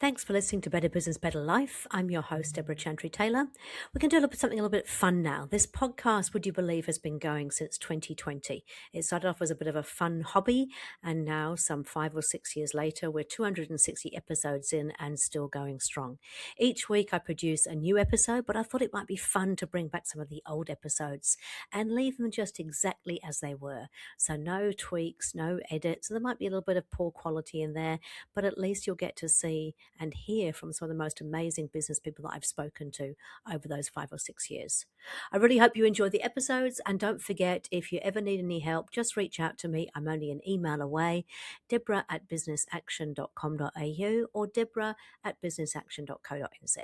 Thanks for listening to Better Business, Better Life. I'm your host, Deborah Chantry-Taylor. We're going to do something a little bit fun now. This podcast, would you believe, has been going since 2020. It started off as a bit of a fun hobby, and now some 5 or 6 years later, we're 260 episodes in and still going strong. Each week I produce a new episode, but I thought it might be fun to bring back some of the old episodes and leave them just exactly as they were. So no tweaks, no edits. So there might be a little bit of poor quality in there, but at least you'll get to see and hear from some of the most amazing business people that I've spoken to over those 5 or 6 years. I really hope you enjoy the episodes, and don't forget, if you ever need any help, just reach out to me. I'm only an email away, deborah@businessaction.com.au or deborah@businessaction.co.nz.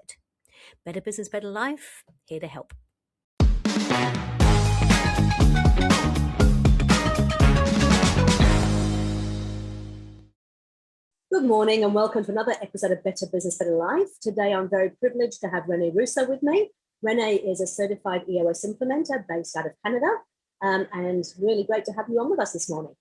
Better Business, Better Life, here to help. Good morning and welcome to another episode of Better Business, Better Life. Today I'm very privileged to have Renee Russo with me. Renee is a Certified EOS Implementer based out of Canada, and really great to have you on with us this morning.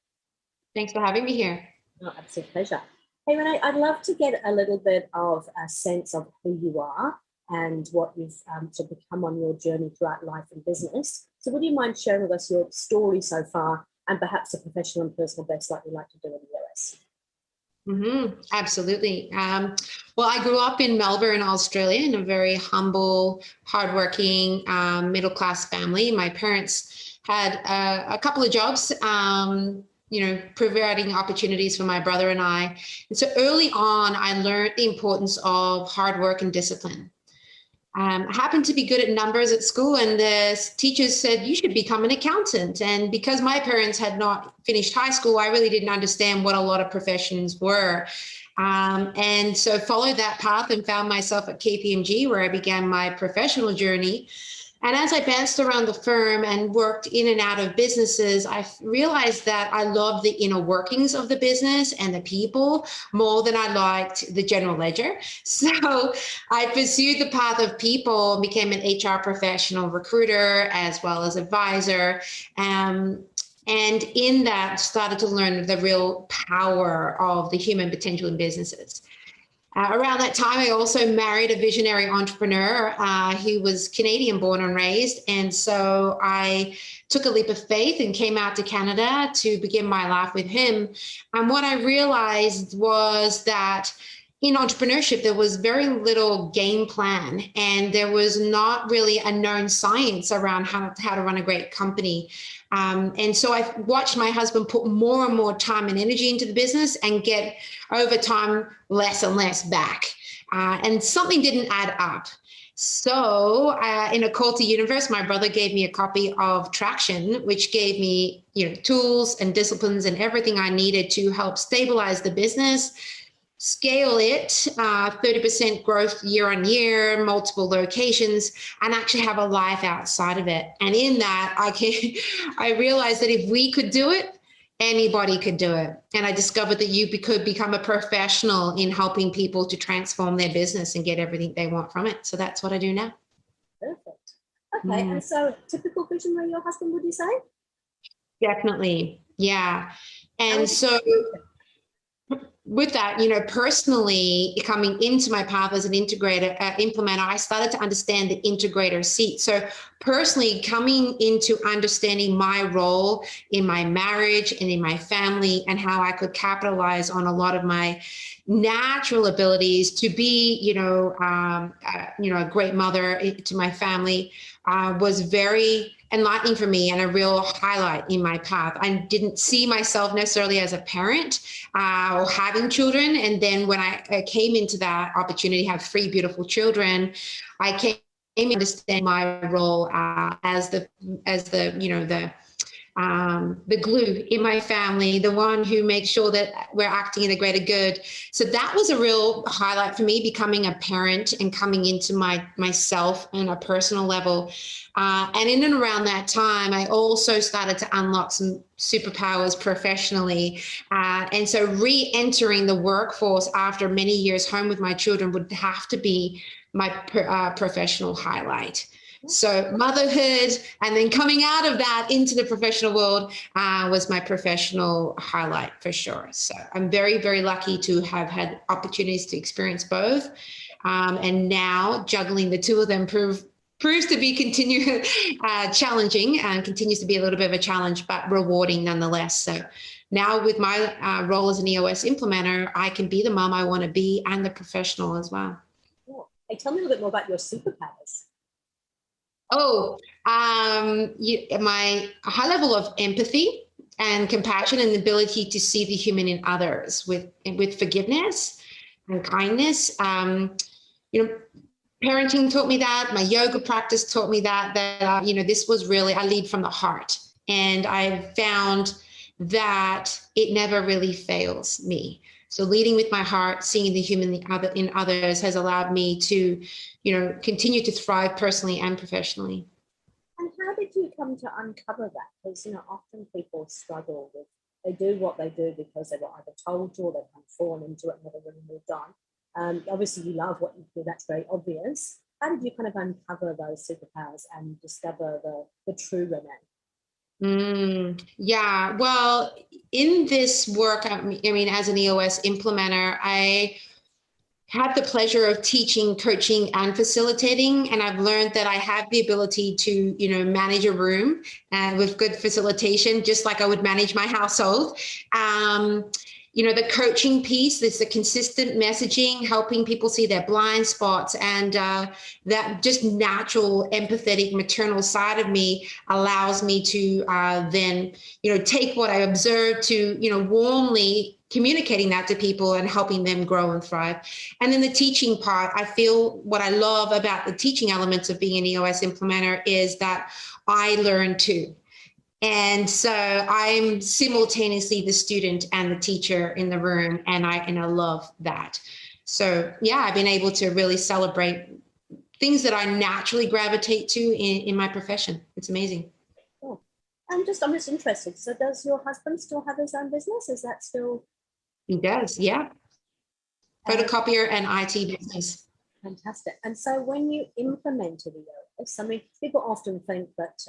Thanks for having me here. Oh, absolute pleasure. Hey Renee, I'd love to get a little bit of a sense of who you are and what you've sort of become on your journey throughout life and business. So would you mind sharing with us your story so far and perhaps a professional and personal best like we like to do in the EOS? Absolutely. Well, I grew up in Melbourne, Australia, in a very humble, hardworking, middle-class family. My parents had a couple of jobs, providing opportunities for my brother and I. And so early on, I learned the importance of hard work and discipline. I happened to be good at numbers at school, and the teachers said, you should become an accountant. And because my parents had not finished high school, I really didn't understand what a lot of professions were. And so followed that path and found myself at KPMG, where I began my professional journey. And as I bounced around the firm and worked in and out of businesses, I realized that I loved the inner workings of the business and the people more than I liked the general ledger. So I pursued the path of people and became an HR professional, recruiter, as well as advisor. And in that, started to learn the real power of the human potential in businesses. Around that time, I also married a visionary entrepreneur. He was Canadian born and raised. And so I took a leap of faith and came out to Canada to begin my life with him. And what I realized was that in entrepreneurship, there was very little game plan, and there was not really a known science around how to run a great company. And so I watched my husband put more and more time and energy into the business and get over time less and less back. And something didn't add up. So in a call to universe, my brother gave me a copy of Traction, which gave me tools and disciplines and everything I needed to help stabilize the business, scale it, 30% growth year on year, multiple locations, and actually have a life outside of it. And in that, I realized that if we could do it, anybody could do it. And I discovered that you could become a professional in helping people to transform their business and get everything they want from it. So that's what I do now. Perfect. Okay. And so typical visionary, your husband, would you say? Definitely. Yeah. And so with that, personally coming into my path as an implementer, I started to understand the integrator seat. So personally coming into understanding my role in my marriage and in my family and how I could capitalize on a lot of my natural abilities to be, a great mother to my family was very enlightening for me and a real highlight in my path. I didn't see myself necessarily as a parent or having children. And then when I came into that opportunity to have 3 beautiful children, I came to understand my role as the glue in my family, the one who makes sure that we're acting in the greater good. So that was a real highlight for me, becoming a parent and coming into myself on a personal level. And in and around that time, I also started to unlock some superpowers professionally. And so re-entering the workforce after many years home with my children would have to be my professional highlight. So motherhood and then coming out of that into the professional world was my professional highlight for sure. So I'm very, very lucky to have had opportunities to experience both. And now juggling the two of them proves to be challenging and continues to be a little bit of a challenge, but rewarding nonetheless. So now with my role as an EOS implementer, I can be the mom I want to be and the professional as well. Cool. Hey, tell me a little bit more about your superpowers. Oh, my high level of empathy and compassion and the ability to see the human in others with forgiveness and kindness. Parenting taught me that. My yoga practice taught me that this was really, I lead from the heart. And I found that it never really fails me. So leading with my heart, seeing the human in others has allowed me to, continue to thrive personally and professionally. And how did you come to uncover that? Because, often people struggle with, they do what they do because they were either told to or they've kind of fallen into it and never really moved on. Obviously, you love what you do. That's very obvious. How did you kind of uncover those superpowers and discover the true Renee? Yeah, well, in this work, I mean, as an EOS implementer, I had the pleasure of teaching, coaching, and facilitating. And I've learned that I have the ability to, manage a room with good facilitation, just like I would manage my household. The coaching piece, there's the consistent messaging, helping people see their blind spots, and that just natural, empathetic, maternal side of me allows me to then, take what I observe to, warmly communicating that to people and helping them grow and thrive. And then the teaching part, I feel what I love about the teaching elements of being an EOS implementer is that I learn too. And so I'm simultaneously the student and the teacher in the room, and I love that. So yeah, I've been able to really celebrate things that I naturally gravitate to in my profession. It's amazing. Cool. I'm just interested. So does your husband still have his own business? Is that still? He does, yeah. Photocopier and IT business. Fantastic. And so when you implemented EOS, I mean, people often think that,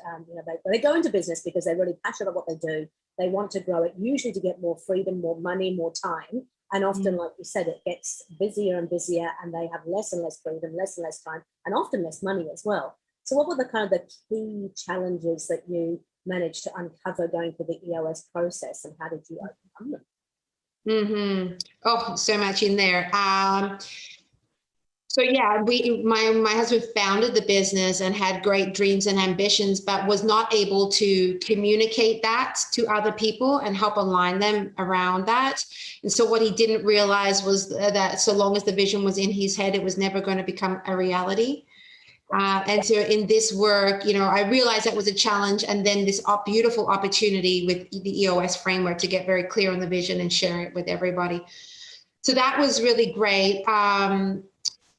they go into business because they're really passionate about what they do. They want to grow it, usually to get more freedom, more money, more time. And often, like you said, it gets busier and busier and they have less and less freedom, less and less time, and often less money as well. So what were the kind of the key challenges that you managed to uncover going through the EOS process, and how did you overcome them? Oh, so much in there. So yeah, my husband founded the business and had great dreams and ambitions, but was not able to communicate that to other people and help align them around that. And so what he didn't realize was that so long as the vision was in his head, it was never going to become a reality. And so in this work, I realized that was a challenge, and then this beautiful opportunity with the EOS framework to get very clear on the vision and share it with everybody. So that was really great.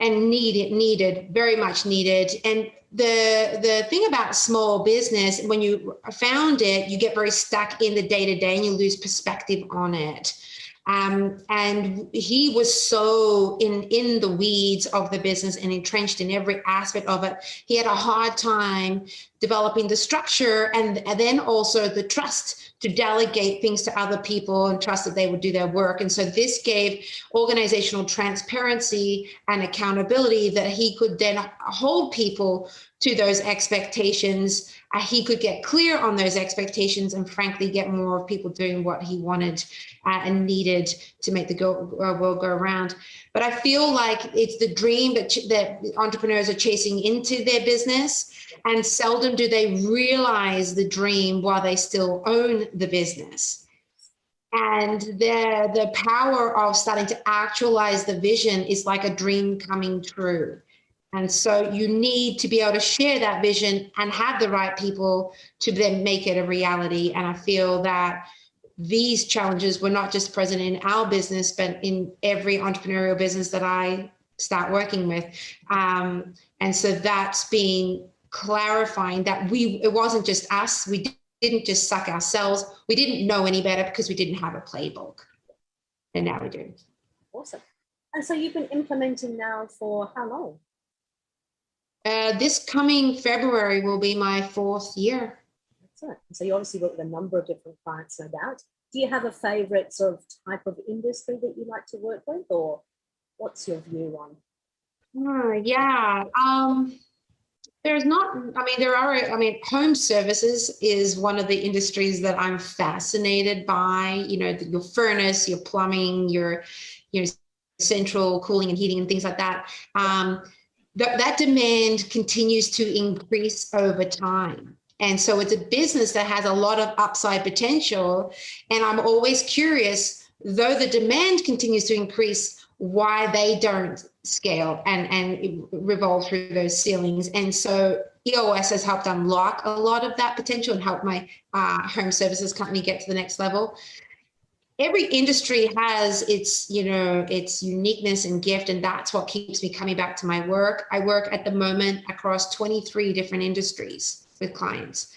And needed, very much needed. And the thing about small business, when you found it, you get very stuck in the day-to-day and you lose perspective on it. And he was so in the weeds of the business and entrenched in every aspect of it. He had a hard time developing the structure and then also the trust to delegate things to other people and trust that they would do their work. And so this gave organizational transparency and accountability that he could then hold people to those expectations. He could get clear on those expectations and frankly get more of people doing what he wanted and needed to make the world go around. But I feel like it's the dream that entrepreneurs are chasing into their business, and seldom do they realize the dream while they still own the business. And the power of starting to actualize the vision is like a dream coming true. And so you need to be able to share that vision and have the right people to then make it a reality. And I feel that these challenges were not just present in our business, but in every entrepreneurial business that I start working with. And so that's been clarifying that it wasn't just us. We didn't just suck ourselves. We didn't know any better because we didn't have a playbook. And now we do. Awesome. And so you've been implementing now for how long? This coming February will be my 4th year. Excellent. So you obviously work with a number of different clients, no doubt. Do you have a favorite sort of type of industry that you like to work with, or what's your view on? Yeah. There's not, I mean, there are, I mean, home services is one of the industries that I'm fascinated by, you know, your furnace, your plumbing, your central cooling and heating and things like that. That demand continues to increase over time. And so it's a business that has a lot of upside potential. And I'm always curious, though the demand continues to increase, why they don't scale and revolve through those ceilings. And so EOS has helped unlock a lot of that potential and help my home services company get to the next level. Every industry has its, you know, its uniqueness and gift, and that's what keeps me coming back to my work. I work at the moment across 23 different industries with clients.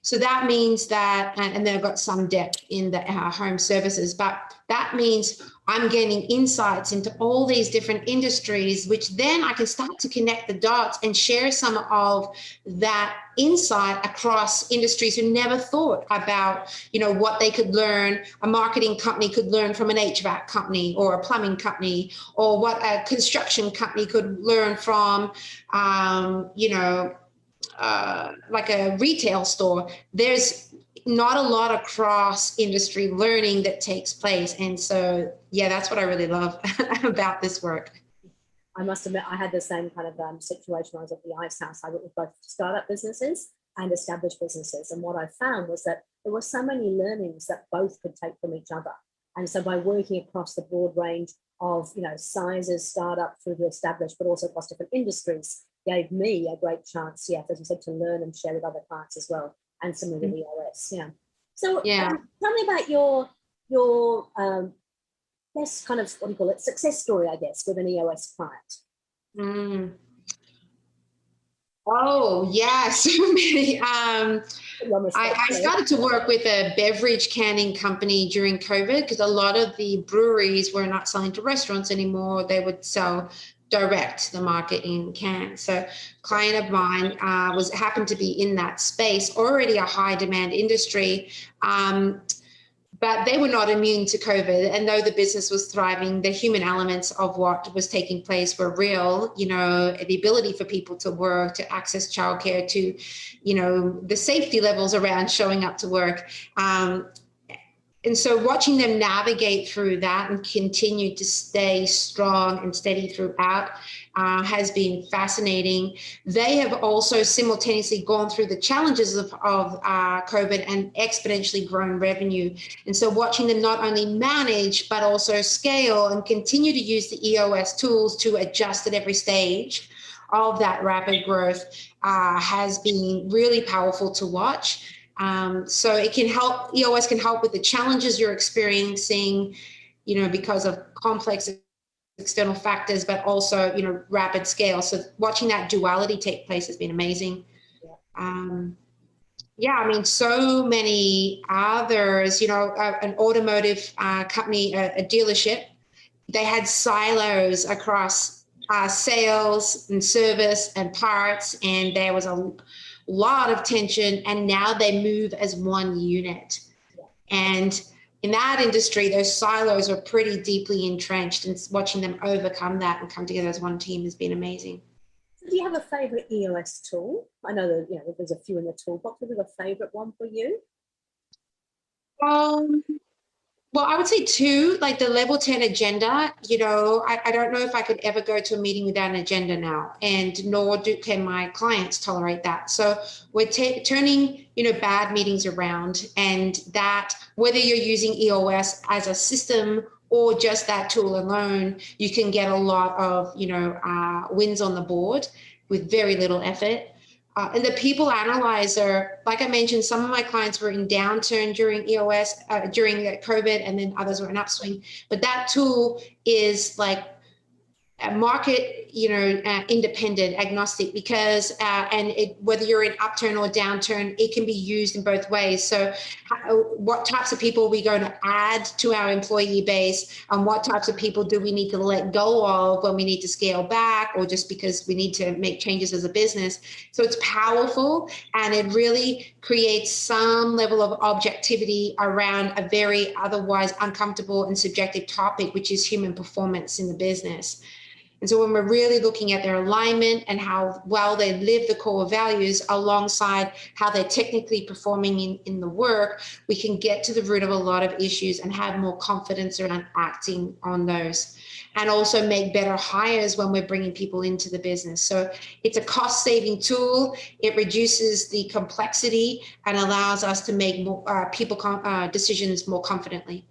So that means that, and then I've got some depth in the home services, but that means I'm gaining insights into all these different industries, which then I can start to connect the dots and share some of that insight across industries who never thought about, you know, what they could learn. A marketing company could learn from an HVAC company or a plumbing company, or what a construction company could learn from, you know, like a retail store. There's not a lot of cross industry learning that takes place. And so, yeah, that's what I really love about this work. I must admit, I had the same kind of situation when I was at the Ice House. I worked with both startup businesses and established businesses. And what I found was that there were so many learnings that both could take from each other. And so by working across the broad range of, you know, sizes, startup through to established, but also across different industries, gave me a great chance, yeah, as you said, to learn and share with other clients as well, and similar with EOS, yeah. So yeah. Tell me about your best kind of, what do you call it, success story, I guess, with an EOS client. Oh, yeah, so many. I started to work with a beverage canning company during COVID because a lot of the breweries were not selling to restaurants anymore. They would sell direct to the market in cans. So a client of mine happened to be in that space, already a high demand industry. But they were not immune to COVID. And though the business was thriving, the human elements of what was taking place were real, you know, the ability for people to work, to access childcare, to, you know, the safety levels around showing up to work. And so watching them navigate through that and continue to stay strong and steady throughout has been fascinating. They have also simultaneously gone through the challenges of COVID and exponentially grown revenue. And so watching them not only manage, but also scale and continue to use the EOS tools to adjust at every stage of that rapid growth has been really powerful to watch. So it can help, EOS can help with the challenges you're experiencing, you know, because of complex external factors, but also, you know, rapid scale. So watching that duality take place has been amazing. Yeah, I mean, so many others, you know, an automotive company, a dealership, they had silos across sales and service and parts, and there was a lot of tension, and now they move as one unit. And in that industry, those silos are pretty deeply entrenched, and watching them overcome that and come together as one team has been amazing. Do you have a favorite EOS tool? I know that, you know, there's a few in the toolbox. Is there a favorite one for you? Well, I would say two, like the level 10 agenda. You know, I don't know if I could ever go to a meeting without an agenda now, and nor can my clients tolerate that. So we're turning, you know, bad meetings around, and that whether you're using EOS as a system or just that tool alone, you can get a lot of, you know, wins on the board with very little effort. And the people analyzer, like I mentioned, some of my clients were in downturn during EOS, during COVID, and then others were in upswing. But that tool is like a market independent, agnostic, because whether you're in upturn or downturn, it can be used in both ways. So what types of people are we going to add to our employee base, and what types of people do we need to let go of when we need to scale back, or just because we need to make changes as a business? So it's powerful, and it really creates some level of objectivity around a very otherwise uncomfortable and subjective topic, which is human performance in the business. And so when we're really looking at their alignment and how well they live the core values alongside how they're technically performing in the work, we can get to the root of a lot of issues and have more confidence around acting on those, and also make better hires when we're bringing people into the business. So it's a cost-saving tool. It reduces the complexity and allows us to make more, decisions more confidently.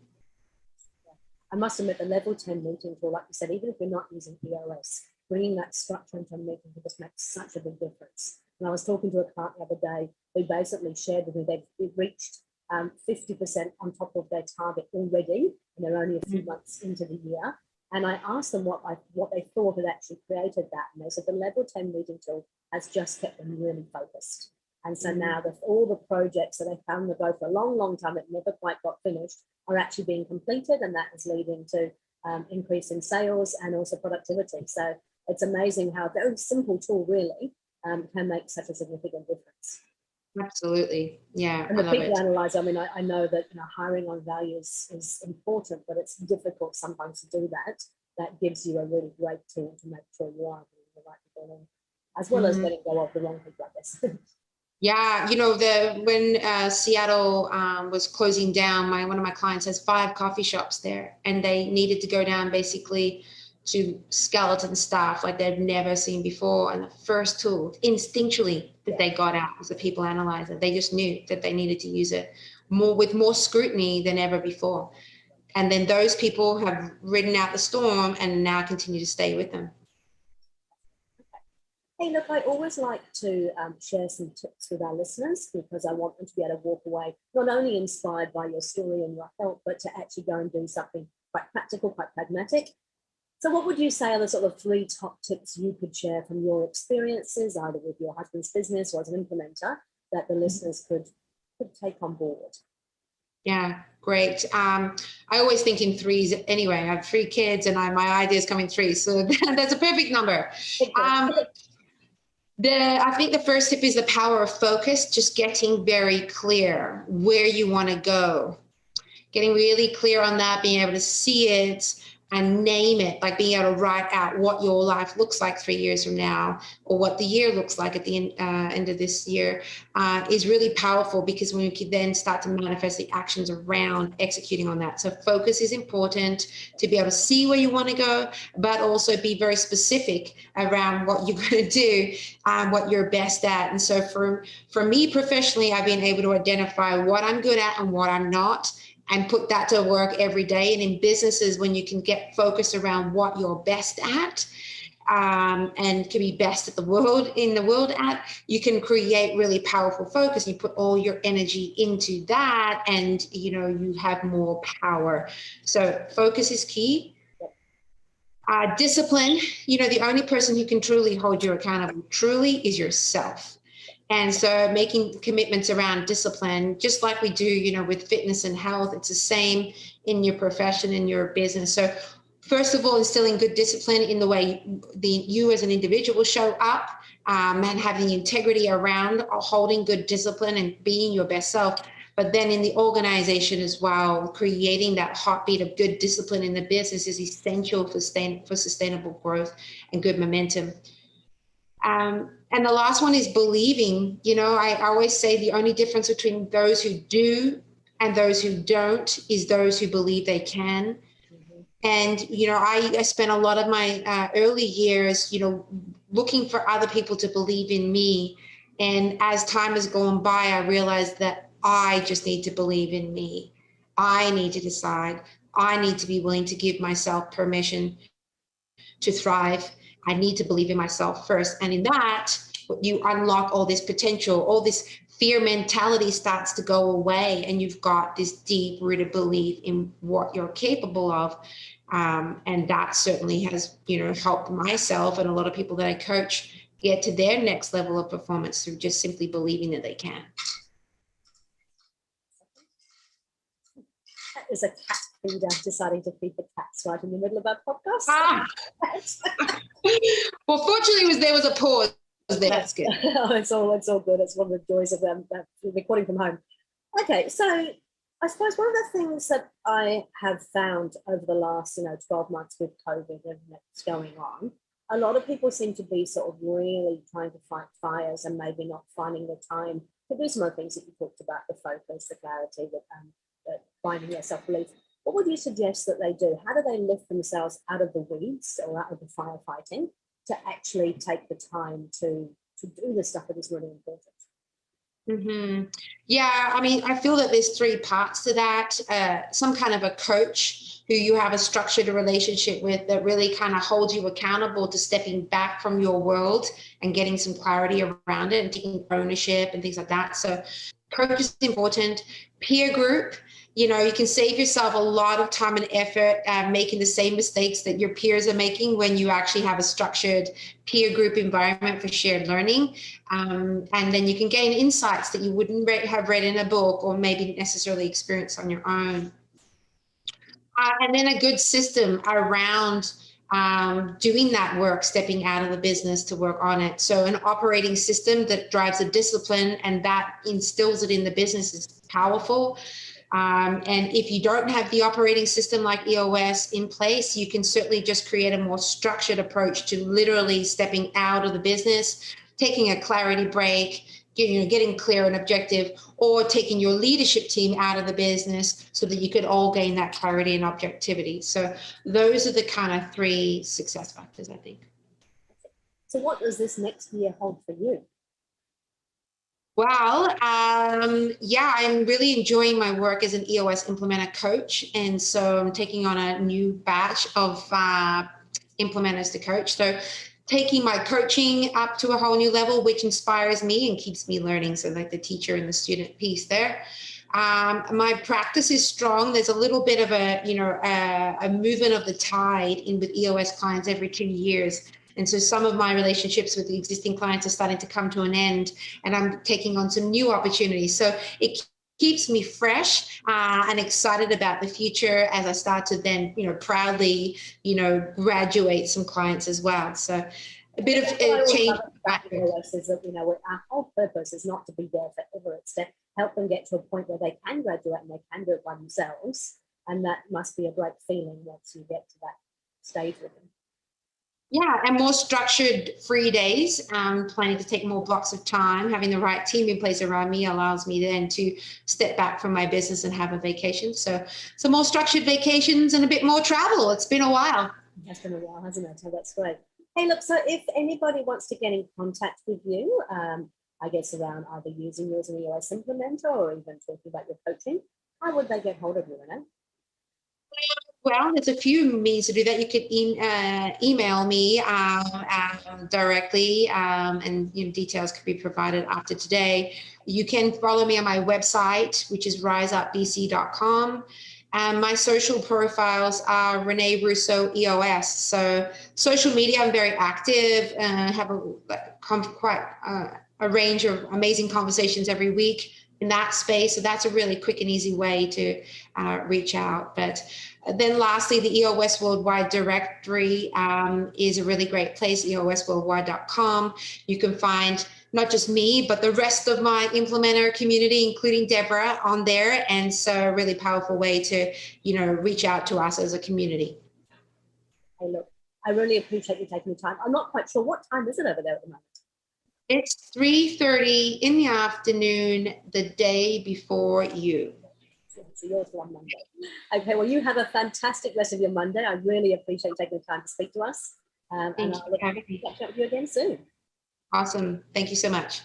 I must admit, the level 10 meeting tool, like you said, even if you're not using EOS, bringing that structure into a meeting will just make such a big difference. And I was talking to a client the other day who basically shared with me they've reached 50% on top of their target already, and they're only a few months into the year. And I asked them what they thought had actually created that. And they said the level 10 meeting tool has just kept them really focused. And so now that all the projects that they found to go for a long, long time that never quite got finished are actually being completed, and that is leading to increase in sales and also productivity. So it's amazing how a very simple tool really can make such a significant difference. Absolutely. Yeah. And the people analyzer, I mean, I know that hiring on values is important, but it's difficult sometimes to do that. That gives you a really great tool to make sure you are doing the right people in, as well as letting go of the wrong people, I guess. Yeah, when Seattle was closing down, one of my clients has 5 coffee shops there, and they needed to go down basically to skeleton staff like they've never seen before. And the first tool instinctually that they got out was the people analyzer. They just knew that they needed to use it with more scrutiny than ever before. And then those people have ridden out the storm and now continue to stay with them. Hey, look, I always like to share some tips with our listeners, because I want them to be able to walk away not only inspired by your story and your help, but to actually go and do something quite practical, quite pragmatic. So what would you say are the sort of 3 top tips you could share from your experiences, either with your husband's business or as an implementer, that the listeners could take on board? Yeah, great. I always think in 3s anyway. I have 3 kids and my ideas come in 3. So that's a perfect number. I think the first tip is the power of focus, just getting very clear where you want to go, getting really clear on that, being able to see it and name it, like being able to write out what your life looks like 3 years from now, or what the year looks like at the end of this year, is really powerful, because when we can then start to manifest the actions around executing on that. So focus is important to be able to see where you want to go, but also be very specific around what you're going to do, what you're best at. And so for me professionally, I've been able to identify what I'm good at and what I'm not, and put that to work every day. And in businesses, when you can get focused around what you're best at, and can be best in the world at, you can create really powerful focus. You put all your energy into that, and you have more power. So focus is key. Discipline, the only person who can truly hold you accountable truly is yourself. And so making commitments around discipline, just like we do, with fitness and health, it's the same in your profession, in your business. So first of all, instilling good discipline in the way you as an individual show up, and having integrity around holding good discipline and being your best self. But then in the organization as well, creating that heartbeat of good discipline in the business is essential for sustainable growth and good momentum. And the last one is believing. I always say the only difference between those who do and those who don't is those who believe they can. And, I spent a lot of my early years, looking for other people to believe in me. And as time has gone by, I realized that I just need to believe in me. I need to decide. I need to be willing to give myself permission to thrive. I need to believe in myself first. And in that, you unlock all this potential, all this fear mentality starts to go away, and you've got this deep-rooted belief in what you're capable of. And that certainly has, helped myself and a lot of people that I coach get to their next level of performance through just simply believing that they can. That is a cat feeder deciding to feed the cats right in the middle of our podcast. Well, fortunately, there was a pause there. That's good. It's all good. It's one of the joys of recording from home. Okay, so I suppose one of the things that I have found over the last 12 months with COVID and what's going on, a lot of people seem to be sort of really trying to fight fires and maybe not finding the time to do some of the things that you talked about, the focus, the clarity, that finding their self-belief. What would you suggest that they do? How do they lift themselves out of the weeds or out of the firefighting to actually take the time to do the stuff that is really important? Mm-hmm. Yeah, I mean, I feel that there's three parts to that. Some kind of a coach who you have a structured relationship with that really kind of holds you accountable to stepping back from your world and getting some clarity around it and taking ownership and things like that. So coach is important. Peer group, you can save yourself a lot of time and effort making the same mistakes that your peers are making when you actually have a structured peer group environment for shared learning. And then you can gain insights that you wouldn't have read in a book or maybe necessarily experience on your own. And then a good system around doing that work, stepping out of the business to work on it. So an operating system that drives a discipline and that instills it in the business is powerful. And if you don't have the operating system like EOS in place, you can certainly just create a more structured approach to literally stepping out of the business, taking a clarity break, getting clear and objective, or taking your leadership team out of the business so that you could all gain that clarity and objectivity. So those are the kind of three success factors, I think. So what does this next year hold for you? Well, yeah, I'm really enjoying my work as an EOS Implementer coach. And so I'm taking on a new batch of implementers to coach. So taking my coaching up to a whole new level, which inspires me and keeps me learning. So like the teacher and the student piece there. My practice is strong. There's a little bit of a movement of the tide in with EOS clients every 2 years. And so some of my relationships with the existing clients are starting to come to an end, and I'm taking on some new opportunities. So it keeps me fresh and excited about the future as I start to then, proudly, graduate some clients as well. So a bit of a change. Is that, our whole purpose is not to be there forever. It's to help them get to a point where they can graduate and they can do it by themselves. And that must be a great feeling once you get to that stage with them. Yeah, and more structured free days, planning to take more blocks of time, having the right team in place around me allows me then to step back from my business and have a vacation. So some more structured vacations and a bit more travel. It's been a while. It's been a while, hasn't it? So that's great. Hey, look, so if anybody wants to get in contact with you, I guess around either using you as an EOS implementer or even talking about your coaching, how would they get hold of you, Renee? Well, there's a few means to do that. You could email me directly, and details could be provided after today. You can follow me on my website, which is riseupbc.com. And my social profiles are Renee Russo EOS. So social media, I'm very active and have quite a range of amazing conversations every week in that space. So that's a really quick and easy way to reach out. But then lastly, the EOS Worldwide directory is a really great place, eosworldwide.com. You can find not just me, but the rest of my implementer community, including Deborah, on there. And so a really powerful way to, reach out to us as a community. Hey, look, I really appreciate you taking the time. I'm not quite sure, what time is it over there at the moment? It's 3:30 in the afternoon, the day before you. So yours on Monday. Okay, well, you have a fantastic rest of your Monday. I really appreciate you taking the time to speak to us. And I'll look forward to catching up with you again soon. Awesome. Thank you so much.